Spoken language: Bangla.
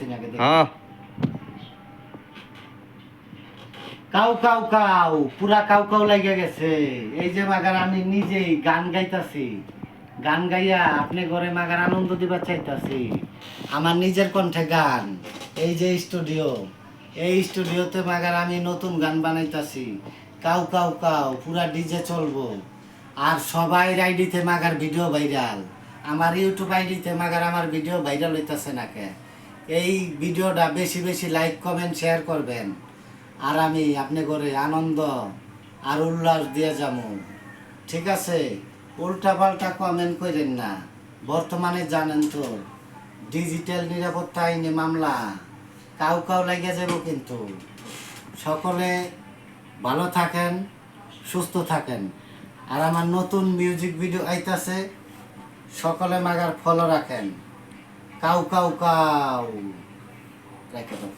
পাইতাছি নাকি কাউ কাউ কাউ পুরা কাউ কাউ লাগিয়া গেছে। এই যে মাগার আমি নিজেই গান গাইতাছি, গান গাইয়া আপনি ঘরে মাগার আনন্দ দিবার চাইতাছি। আমার নিজের কণ্ঠে গান, এই যে স্টুডিও, এই স্টুডিওতে মাগার আমি নতুন গান বানাইতাছি। কাউ কাউ কাউ পুরা ডিজে চলবো। আর সবাই আইডিতে মাগার ভিডিও ভাইরাল, আমার ইউটিউব আইডিতে মাগার আমার ভিডিও ভাইরাল হইতাছে নাকি। এই ভিডিওটা বেশি বেশি লাইক কমেন্ট শেয়ার করবেন। আর আমি আপনি করে আনন্দ আর উল্লাস দিয়ে যাবো, ঠিক আছে? উল্টা পাল্টা কমেন্ট করেন না। বর্তমানে জানেন তো ডিজিটাল নিরাপত্তা আইনে মামলা, কাউ কাউ লাগিয়ে যাব। কিন্তু সকলে ভালো থাকেন, সুস্থ থাকেন। আর আমার নতুন মিউজিক ভিডিও আইতাছে, সকলে মাগার ফলো রাখেন। কাউ কাউ কাউ রেখে দাও।